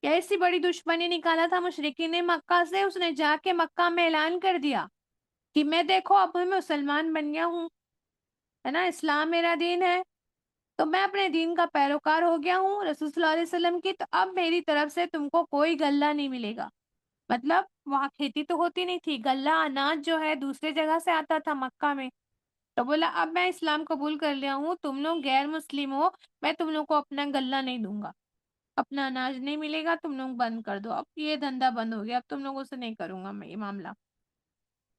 کیسی بڑی دشمنی نکالا تھا مشرکین مکہ سے. اس نے جا کے مکہ میں اعلان کر دیا کہ میں دیکھو اب میں مسلمان بن گیا ہوں، ہے نا، اسلام میرا دین ہے، تو میں اپنے دین کا پیروکار ہو گیا ہوں رسول صلی اللہ علیہ وسلم کی. تو اب میری طرف سے تم کو کوئی غلہ نہیں ملے گا. مطلب وہاں کھیتی تو ہوتی نہیں تھی، غلہ اناج جو ہے دوسرے جگہ سے آتا تھا مکہ میں. تو بولا اب میں اسلام قبول کر لیا ہوں، تم لوگ غیر مسلم ہو، میں تم لوگ کو اپنا غلہ نہیں دوں گا، اپنا اناج نہیں ملے گا، تم لوگ بند کر دو. اب یہ دھندا بند ہو گیا، اب تم لوگوں سے نہیں کروں گا میں یہ معاملہ.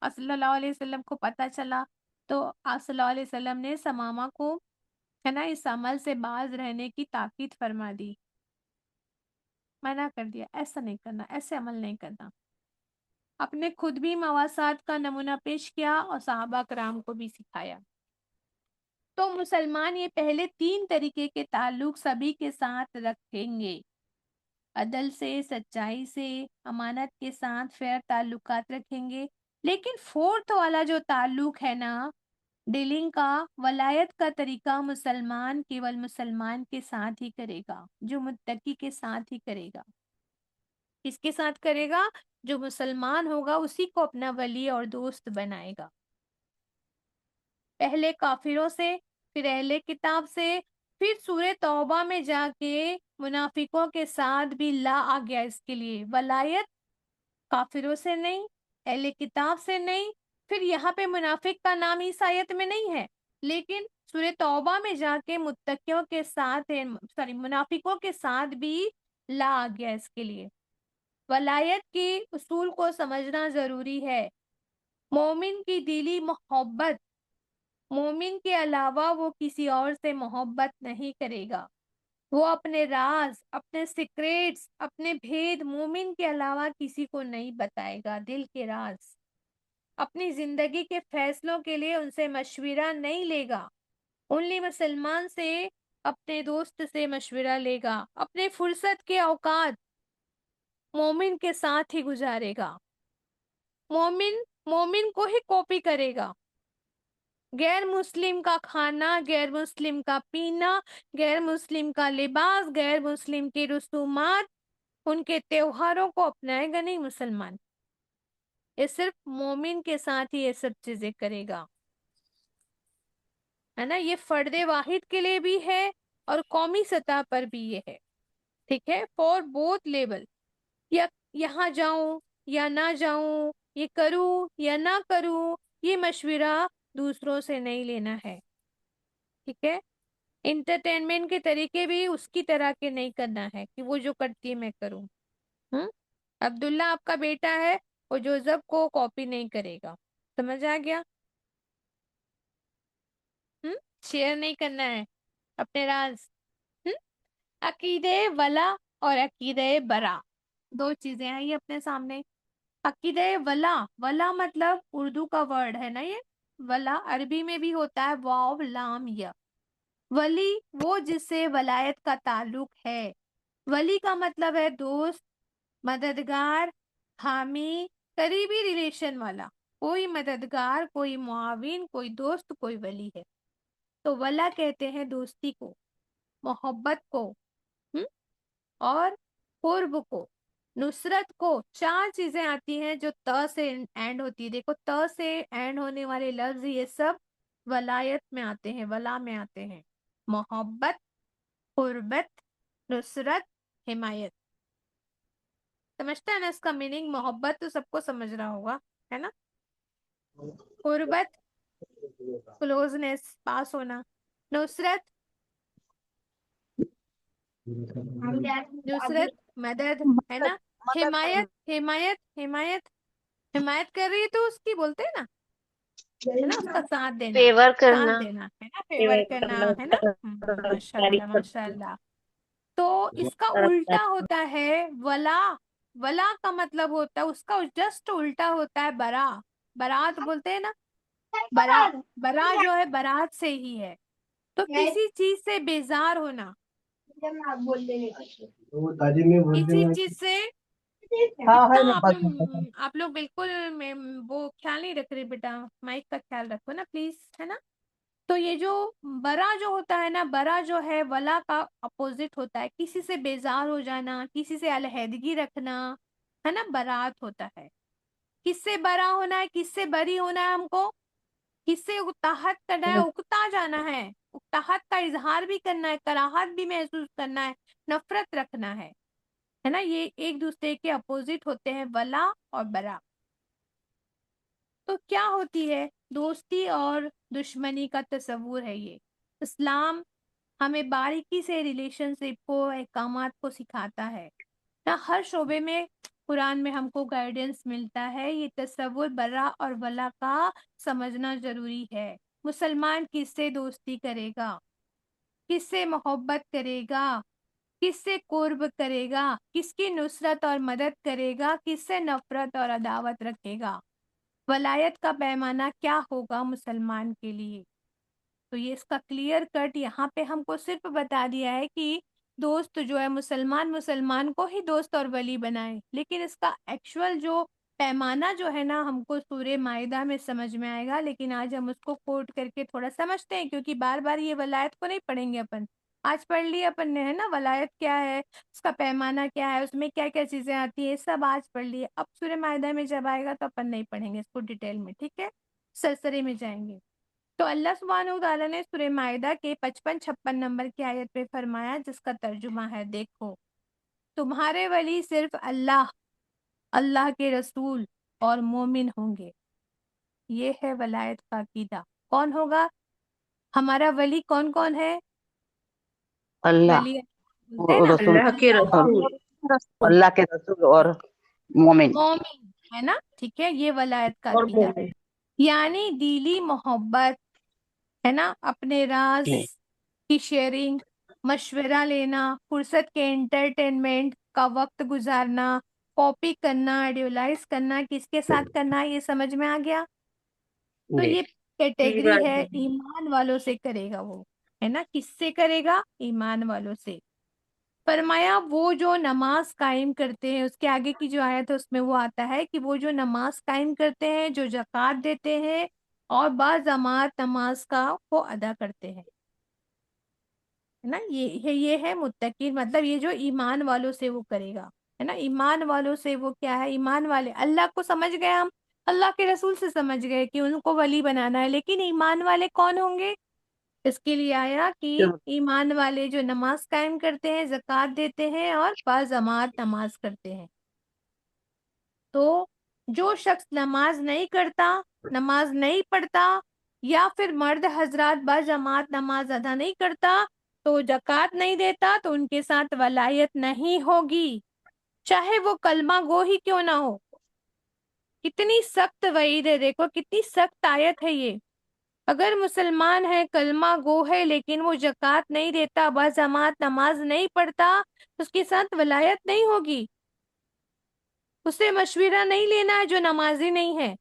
اور صلی اللہ علیہ وسلم کو پتہ چلا تو آپ صلی اللہ علیہ وسلم نے سمامہ کو، ہے نا، اس عمل سے باز رہنے کی تاکید فرما دی، منع کر دیا. ایسا نہیں کرنا، ایسے عمل نہیں کرنا. اپنے خود بھی مواسات کا نمونہ پیش کیا اور صحابہ کرام کو بھی سکھایا. تو مسلمان یہ پہلے 3 طریقے کے تعلق سبھی کے ساتھ رکھیں گے. عدل سے، سچائی سے، امانت کے ساتھ فیئر تعلقات رکھیں گے. لیکن فورتھ والا جو تعلق ہے نا ڈیلنگ کا، ولایت کا طریقہ مسلمان کیول مسلمان کے ساتھ ہی کرے گا، جو متقی کے ساتھ ہی کرے گا. کس کے ساتھ کرے گا؟ جو مسلمان ہوگا اسی کو اپنا ولی اور دوست بنائے گا. پہلے کافروں سے، پھر اہل کتاب سے، پھر سورہ توبہ میں جا کے منافقوں کے ساتھ بھی لا آ گیا اس کے لیے. ولایت کافروں سے نہیں، اہل کتاب سے نہیں، پھر یہاں پہ منافق کا نام اس آیت میں نہیں ہے، لیکن سورہ توبہ میں جا کے متقیوں کے ساتھ منافقوں کے ساتھ بھی لا آ گیا اس کے لیے. ولایت کی اصول کو سمجھنا ضروری ہے. مومن کی دلی محبت، مومن کے علاوہ وہ کسی اور سے محبت نہیں کرے گا. وہ اپنے راز، اپنے سیکریٹس، اپنے بھید مومن کے علاوہ کسی کو نہیں بتائے گا. دل کے راز، اپنی زندگی کے فیصلوں کے لیے ان سے مشورہ نہیں لے گا. اونلی مسلمان سے، اپنے دوست سے مشورہ لے گا. اپنے فرصت کے اوقات مومن کے ساتھ ہی گزارے گا. مومن کو ہی کاپی کرے گا. غیر مسلم کا کھانا، غیر مسلم کا پینا، غیر مسلم کا لباس، غیر مسلم کی رسومات، ان کے تہواروں کو اپنائے گا نہیں مسلمان. یہ صرف مومن کے ساتھ ہی یہ سب چیزیں کرے گا، ہے نا. یہ فرد واحد کے لیے بھی ہے اور قومی سطح پر بھی یہ ہے. ٹھیک ہے، فور بوتھ لیول. یا یہاں جاؤں یا نہ جاؤں، یہ کروں یا نہ کروں، یہ مشورہ دوسروں سے نہیں لینا ہے. ٹھیک ہے. انٹرٹینمنٹ کے طریقے بھی اس کی طرح کے نہیں کرنا ہے کہ وہ جو کرتی ہے میں کروں. عبداللہ آپ کا بیٹا ہے، وہ جوزف کو کاپی نہیں کرے گا. سمجھ آ گیا؟ شیئر نہیں کرنا ہے اپنے راز. عقیدہ ولا اور عقیدہ برا، دو چیزیں ہیں یہ اپنے سامنے. عقیدہ ولا، ولا مطلب اردو کا ورڈ ہے نا یہ. ولا عربی میں بھی ہوتا ہے واو لام یا. ولی وہ جس سے ولایت کا تعلق ہے. ولی کا مطلب ہے دوست، مددگار، حامی، قریبی ریلیشن والا. کوئی مددگار، کوئی معاون، کوئی دوست، کوئی ولی ہے. تو ولا کہتے ہیں دوستی کو، محبت کو، اور قرب کو، نصرت کو. 4 چیزیں آتی ہیں جو ت سے اینڈ ہوتی ہے. دیکھو ت سے اینڈ ہونے والے لفظ یہ سب ولایت میں آتے ہیں، ولا میں آتے ہیں. محبت، قربت، نصرت، حمایت. سمجھتا ہے نا اس کا میننگ؟ محبت تو سب کو سمجھ رہا ہوگا، ہے نا. قربت، کلوزنس، پاس ہونا. نصرت، نصرت مدد، ہے نا. حمایت، حمایت، حمایت، حمایت کر رہی ہے تو اس کی بولتے ہیں نا، ہے نا، اس کا ساتھ دینا، فیور ساتھ کرنا. دینا، ہے نا، فیور کرنا، ہے نا. ماشاء اللہ ماشاء اللہ. تو اس کا الٹا ہوتا ہے ولا. ولا کا مطلب ہوتا ہے، اس کا جسٹ الٹا ہوتا ہے برا. برات بولتے ہیں نا، برا. برا جو ہے برات سے ہی ہے. تو کسی چیز سے بیزار ہونا، کسی چیز سے اتنا آپ لوگ بالکل وہ خیال نہیں رکھ رہے. بیٹا مائک کا خیال رکھو نا پلیز، ہے نا. تو یہ جو برا جو ہوتا ہے نا، برا جو ہے ولا کا اپوزٹ ہوتا ہے. کسی سے بیزار ہو جانا، کسی سے علیحدگی رکھنا، ہے نا، برات ہوتا ہے. کس سے برا ہونا ہے، کس سے بری ہونا ہے ہم کو؟ کس سے اکتاہٹ کرنا ہے، اکتا جانا ہے، اکتاہٹ کا اظہار بھی کرنا ہے، کراہت بھی محسوس کرنا ہے، نفرت رکھنا ہے نا. یہ ایک دوسرے کے اپوزٹ ہوتے ہیں ولا اور برا. تو کیا ہوتی ہے دوستی اور دشمنی کا تصور ہے یہ. اسلام ہمیں باریکی سے ریلیشن شپ کو، احکامات کو سکھاتا ہے نا. ہر شعبے میں قرآن میں ہم کو گائیڈنس ملتا ہے. یہ تصور برا اور ولا کا سمجھنا ضروری ہے. مسلمان کس سے دوستی کرے گا، کس سے محبت کرے گا، کس سے قرب کرے گا، کس کی نصرت اور مدد کرے گا، کس سے نفرت اور عداوت رکھے گا. ولایت کا پیمانہ کیا ہوگا مسلمان کے لیے. تو یہ اس کا کلیئر کٹ یہاں پہ ہم کو صرف بتا دیا ہے کہ دوست جو ہے مسلمان کو ہی دوست اور ولی بنائے، لیکن اس کا ایکچوئل جو پیمانہ جو ہے نا ہم کو سورہ مائدہ میں سمجھ میں آئے گا، لیکن آج ہم اس کو کوٹ کر کے تھوڑا سمجھتے ہیں، کیونکہ بار بار یہ ولایت کو نہیں پڑھیں گے اپن۔ آج پڑھ لی اپن نے، ہے نا، ولایت کیا ہے، اس کا پیمانہ کیا ہے، اس میں کیا کیا چیزیں آتی ہیں، سب آج پڑھ لیے۔ اب سورہ مائدہ میں جب آئے گا تو اپن نہیں پڑھیں گے اس کو ڈیٹیل میں، ٹھیک ہے، سرسری میں جائیں گے۔ تو اللہ سبحانہ وتعالیٰ نے سورہ مائدہ کے 55-56 نمبر کی آیت پہ فرمایا، جس کا ترجمہ ہے، دیکھو تمہارے ولی صرف اللہ، اللہ کے رسول اور مومن ہوں گے۔ یہ ہے ولایت کا عقیدہ۔ کون ہوگا ہمارا ولی؟ کون کون ہے اللہ، ولی؟ بولتے ہیں نا رسول، اللہ کے اللہ اور رسول رسول اللہ کے رسول اور مومن۔ مومن، ہے نا، ٹھیک ہے، یہ ولایت کا اور عقیدہ مومن۔ یعنی دلی محبت، ہے نا، اپنے راز جی کی شیئرنگ، مشورہ لینا، فرصت کے انٹرٹینمنٹ کا وقت گزارنا، کاپی کرنا، ایڈیولائز کرنا، کس کے ساتھ کرنا، یہ سمجھ میں آ گیا؟ تو جی یہ جی کیٹیگری ہے واضح ہے۔ ایمان والوں سے کرے گا وہ، ہے نا، کس سے کرے گا؟ ایمان والوں سے۔ فرمایا وہ جو نماز قائم کرتے ہیں، اس کے آگے کی جو آیت ہے اس میں وہ آتا ہے کہ وہ جو نماز قائم کرتے ہیں، جو زکوٰۃ دیتے ہیں اور باجماعت نماز کا وہ ادا کرتے ہیں، ہے نا، یہ ہے متقین، مطلب یہ جو ایمان والوں سے وہ کرے گا، ہے نا۔ ایمان والوں سے وہ کیا ہے؟ ایمان والے اللہ کو سمجھ گئے ہم، اللہ کے رسول سے سمجھ گئے کہ ان کو ولی بنانا ہے، لیکن ایمان والے کون ہوں گے؟ اس کے لیے آیا کہ ایمان والے جو نماز قائم کرتے ہیں، زکوٰۃ دیتے ہیں اور باجماعت نماز کرتے ہیں۔ تو جو شخص نماز نہیں کرتا، نماز نہیں پڑھتا، یا پھر مرد حضرات باجماعت نماز ادا نہیں کرتا، تو زکوٰۃ نہیں دیتا، تو ان کے ساتھ ولایت نہیں ہوگی، چاہے وہ کلمہ گو ہی کیوں نہ ہو۔ کتنی سخت وعید ہے، دیکھو کتنی سخت آیت ہے یہ۔ اگر مسلمان ہے، کلمہ گو ہے، لیکن وہ زکوٰۃ نہیں دیتا، باجماعت نماز نہیں پڑھتا، اس کے ساتھ ولایت نہیں ہوگی، اسے مشورہ نہیں لینا ہے جو نمازی نہیں ہے،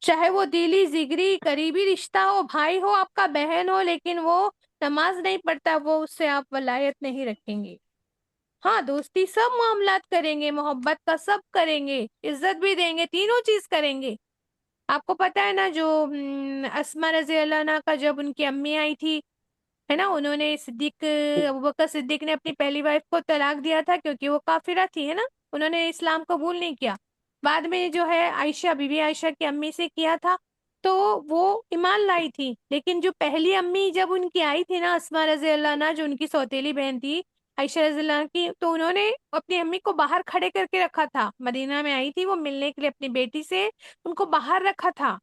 چاہے وہ دلی زگری قریبی رشتہ ہو، بھائی ہو آپ کا، بہن ہو، لیکن وہ نماز نہیں پڑھتا، وہ اس سے آپ ولایت نہیں رکھیں گے۔ ہاں، دوستی سب معاملات کریں گے، محبت کا سب کریں گے، عزت بھی دیں گے، تینوں چیز کریں گے۔ آپ کو پتا ہے نا جو اسما رضی اللہ عنہا کا جب ان کی امی آئی تھی، ہے نا، انہوں نے ابوبکر صدیق نے اپنی پہلی وائف کو طلاق دیا تھا کیونکہ وہ کافرہ تھی، ہے نا، انہوں نے اسلام قبول نہیں کیا۔ بعد میں جو ہے عائشہ، بی بی عائشہ کی امی سے کیا تھا، تو وہ ایمان لائی تھی، لیکن جو پہلی امی جب ان کی آئی تھی نا، اسما رضی اللہ عنہا، جو ان کی سوتیلی بہن تھی عائشہ رضی اللہ عنہا کی، تو انہوں نے اپنی امی کو باہر کھڑے کر کے رکھا تھا، مدینہ میں آئی تھی وہ ملنے کے لیے اپنی بیٹی سے، ان کو باہر رکھا تھا،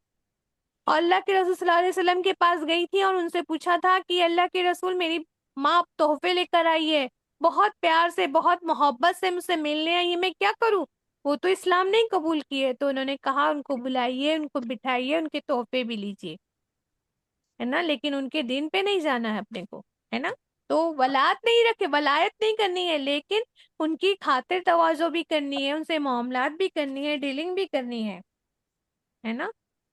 اور اللہ کے رسول صلی اللہ علیہ وسلم کے پاس گئی تھی اور ان سے پوچھا تھا کہ اللہ کے رسول، میری ماں تحفے لے کر آئی ہے، بہت پیار سے، بہت محبت سے مجھ سے ملنے آئی ہے، میں کیا کروں؟ وہ تو اسلام نہیں قبول کیے، تو انہوں نے کہا ان کو بلائیے، ان کو بٹھائیے، ان کے تحفے بھی لیجیے، ہے نا، لیکن ان کے دین پہ نہیں جانا ہے اپنے کو، ہے نا۔ تو ولایت نہیں رکھے، ولایت نہیں کرنی ہے، لیکن ان کی خاطر تواضع بھی کرنی ہے، ان سے معاملات بھی کرنی ہے، ڈیلنگ بھی کرنی ہے نا۔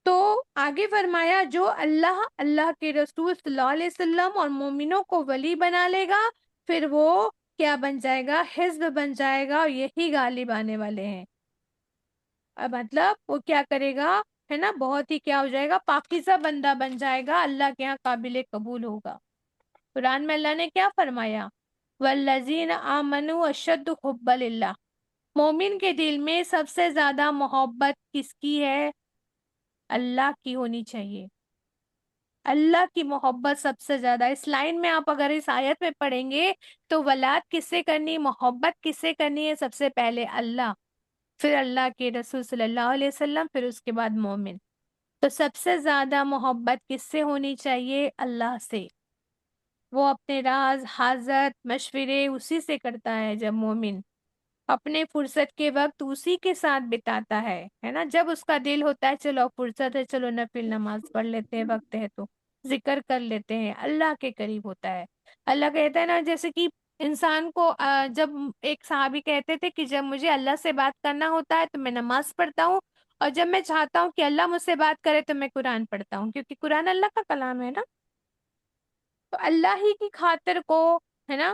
تو آگے فرمایا جو اللہ، اللہ کے رسول صلی اللہ علیہ وسلم اور مومنوں کو ولی بنا لے گا، پھر وہ کیا بن جائے گا؟ حزب بن جائے گا، اور یہی غالب آنے والے ہیں۔ اب مطلب وہ کیا کرے گا، ہے نا، بہت ہی کیا ہو جائے گا؟ پاکیزہ بندہ بن جائے گا، اللہ کے ہاں قابل قبول ہوگا۔ قرآن میں اللہ نے کیا فرمایا؟ والذین آمنوا اشد حبا للہ، مومن کے دل میں سب سے زیادہ محبت کس کی ہے؟ اللہ کی ہونی چاہیے، اللہ کی محبت سب سے زیادہ۔ اس لائن میں آپ اگر اس آیت میں پڑھیں گے تو ولاد کس سے کرنی، محبت کس سے کرنی ہے؟ سب سے پہلے اللہ، پھر اللہ کے رسول صلی اللہ علیہ وسلم، پھر اس کے بعد مومن۔ تو سب سے زیادہ محبت کس سے ہونی چاہیے؟ اللہ سے۔ وہ اپنے راز، حاجت، مشورے اسی سے کرتا ہے، جب مومن اپنے فرصت کے وقت اسی کے ساتھ بتاتا ہے نا، جب اس کا دل ہوتا ہے چلو فرصت ہے، چلو نفل نماز پڑھ لیتے ہیں، وقت ہے تو ذکر کر لیتے ہیں، اللہ کے قریب ہوتا ہے۔ اللہ کہتا ہے نا، جیسے کہ انسان کو جب ایک صحابی کہتے تھے کہ جب مجھے اللہ سے بات کرنا ہوتا ہے تو میں نماز پڑھتا ہوں، اور جب میں چاہتا ہوں کہ اللہ مجھ سے بات کرے تو میں قرآن پڑھتا ہوں، کیونکہ قرآن اللہ کا کلام ہے نا۔ تو اللہ ہی کی خاطر کو، ہے نا،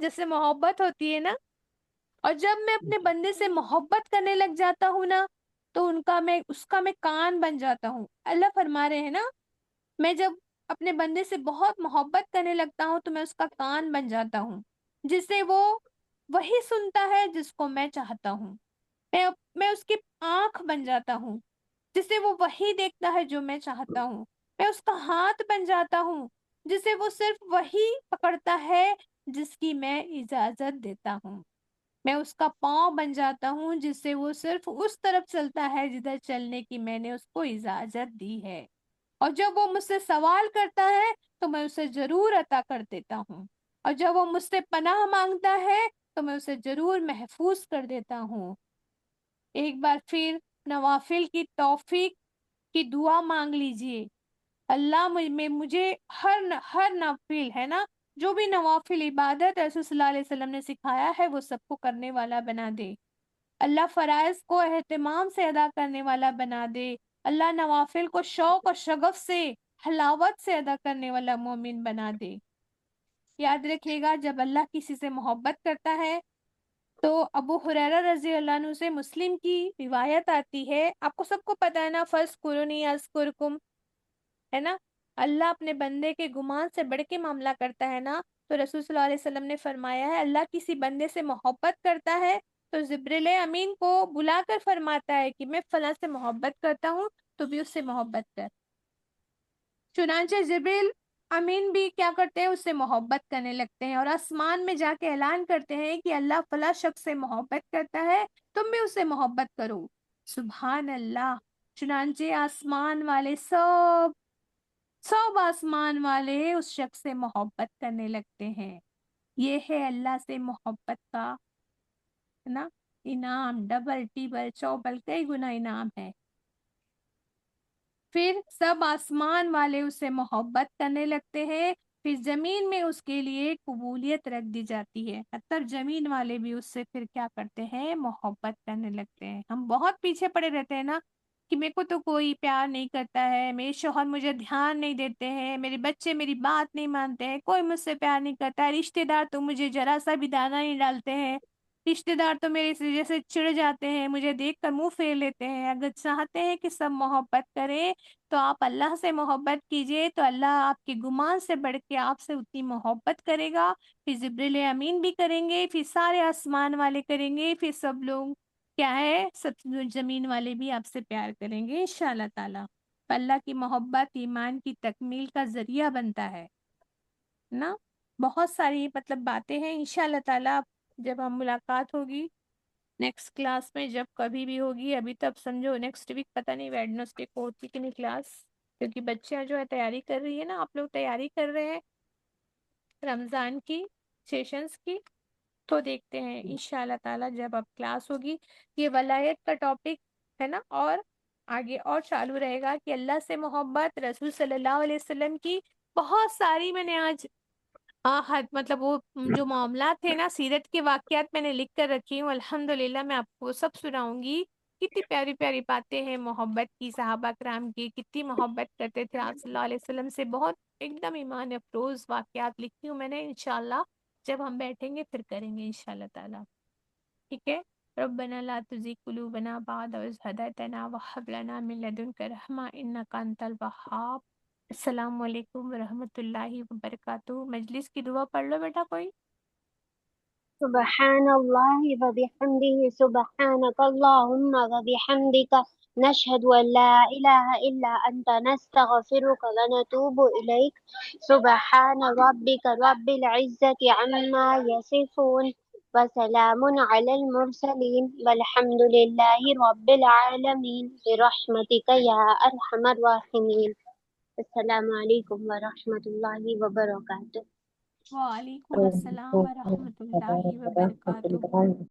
جس سے محبت ہوتی ہے نا، اور جب میں اپنے بندے سے محبت کرنے لگ جاتا ہوں نا تو اس کا میں کان بن جاتا ہوں۔ اللہ فرما رہے ہیں نا، میں جب اپنے بندے سے بہت محبت کرنے لگتا ہوں تو میں اس کا کان بن جاتا ہوں، جس سے وہ وہی سنتا ہے جس کو میں چاہتا ہوں۔ میں اس کی آنکھ بن جاتا ہوں، جس سے وہ وہی دیکھتا ہے جو میں چاہتا ہوں۔ میں اس کا ہاتھ بن جاتا ہوں، جس سے وہ صرف وہی پکڑتا ہے جس کی میں اجازت دیتا ہوں۔ میں اس کا پاؤں بن جاتا ہوں، جس سے وہ صرف اس طرف چلتا ہے جدھر چلنے کی میں نے اس کو اجازت دی ہے۔ اور جب وہ مجھ سے سوال کرتا ہے تو میں اسے ضرور عطا کر دیتا ہوں، اور جب وہ مجھ سے پناہ مانگتا ہے تو میں اسے ضرور محفوظ کر دیتا ہوں۔ ایک بار پھر نوافل کی توفیق کی دعا مانگ لیجئے۔ اللہ مجھے ہر نوافل ہے نا، جو بھی نوافل عبادت رسول صلی اللہ علیہ وسلم نے سکھایا ہے وہ سب کو کرنے والا بنا دے۔ اللہ فرائض کو اہتمام سے ادا کرنے والا بنا دے۔ اللہ نوافل کو شوق اور شغف سے، حلاوت سے ادا کرنے والا مومن بنا دے۔ یاد رکھیے گا، جب اللہ کسی سے محبت کرتا ہے تو ابو ہریرہ رضی اللہ عنہ سے مسلم کی روایت آتی ہے، آپ کو سب کو پتہ ہے نا، فَاذْكُرُونِی أَذْكُرْكُمْ، ہے نا، اللہ اپنے بندے کے گمان سے بڑھ کے معاملہ کرتا ہے نا، تو رسول صلی اللہ علیہ وسلم نے فرمایا ہے اللہ کسی بندے سے محبت کرتا ہے تو جبریل امین کو بلا کر فرماتا ہے کہ میں فلاں سے محبت کرتا ہوں تو بھی اس سے محبت کر۔ چنانچہ جبریل امین بھی کیا کرتے ہیں، اس سے محبت کرنے لگتے ہیں، اور آسمان میں جا کے اعلان کرتے ہیں کہ اللہ فلاں شخص سے محبت کرتا ہے، تم بھی اس سے محبت کرو۔ سبحان اللہ! چنانچہ آسمان والے سب آسمان والے اس شخص سے محبت کرنے لگتے ہیں۔ یہ ہے اللہ سے محبت کا نا انعام، ڈبل ٹیبل چوبل کئی گنا انعام ہے۔ پھر سب آسمان والے اس سے محبت کرنے لگتے ہیں، پھر زمین میں اس کے لیے قبولیت رکھ دی جاتی ہے، مطلب زمین والے بھی اس سے پھر کیا کرتے ہیں، محبت کرنے لگتے ہیں۔ ہم بہت پیچھے پڑے رہتے ہیں نا کہ میرے کو تو کوئی پیار نہیں کرتا ہے، میرے شوہر مجھے دھیان نہیں دیتے ہیں، میرے بچے میری بات نہیں مانتے ہیں، کوئی مجھ سے پیار نہیں کرتا ہے، رشتہ دار تو مجھے ذرا سا بھی دانہ نہیں ڈالتے ہیں، رشتہ دار تو میرے سے جیسے چڑ جاتے ہیں، مجھے دیکھ کر منہ پھیر لیتے ہیں۔ اگر چاہتے ہیں کہ سب محبت کریں تو آپ اللہ سے محبت کیجئے، تو اللہ آپ کے گمان سے بڑھ کے آپ سے اتنی محبت کرے گا۔ پھر جبریل امین بھی کریں گے، پھر سارے آسمان والے کریں گے، پھر سب لوگ کیا ہے، سب زمین والے بھی آپ سے پیار کریں گے انشاءاللہ تعالی۔ اللہ کی محبت ایمان کی تکمیل کا ذریعہ بنتا ہے نا۔ بہت ساری مطلب باتیں ہیں انشاءاللہ تعالی، جب ہم ملاقات ہوگی نیکسٹ کلاس میں، جب کبھی بھی ہوگی، ابھی تب سمجھو نیکسٹ ویک پتہ نہیں ویڈنسڈے کو ہوتی کہ نہیں کلاس، کیونکہ بچیاں جو ہے تیاری کر رہی ہے نا، آپ لوگ تیاری کر رہے ہیں رمضان کی سیشنز کی، تو دیکھتے ہیں انشاءاللہ تعالی جب اب کلاس ہوگی۔ یہ ولایت کا ٹاپک ہے نا، اور آگے اور چالو رہے گا کہ اللہ سے محبت، رسول صلی اللہ علیہ وسلم کی بہت ساری میں نے آج مطلب وہ جو معاملات تھے نا، سیرت کے واقعات میں نے لکھ کر رکھی ہوں، الحمدللہ میں آپ کو سب سناؤں گی۔ کتنی پیاری پیاری باتیں ہیں محبت کی، صحابہ کرام کی کتنی محبت کرتے تھے آپ صلی اللہ علیہ وسلم سے، بہت ایک دم ایمان افروز واقعات لکھی ہوں میں نے، انشاءاللہ جب ہم بیٹھیں گے پھر کریں گے انشاءاللہ تعالی، ٹھیک ہے۔ ربنا لا تزغ قلوبنا بعد إذ هديتنا وهب لنا من لدنك رحمة إنك أنت الوهاب۔ السلام علیکم ورحمۃ اللہ وبرکاتہ۔ مجلس کی دعا پڑھ لو بیٹا کوئی۔ سبحان الله وبحمده سبحانك اللهم وبحمدك نشهد أن لا إله إلا أنت نستغفرك ونتوب إليك سبحان ربك رب العزة عما يصفون وسلام على المرسلين والحمد لله رب العالمين برحمتك يا أرحم الراحمين۔ السلام علیکم ورحمۃ اللہ وبرکاتہ۔ وعلیکم السلام ورحمۃ اللہ وبرکاتہ۔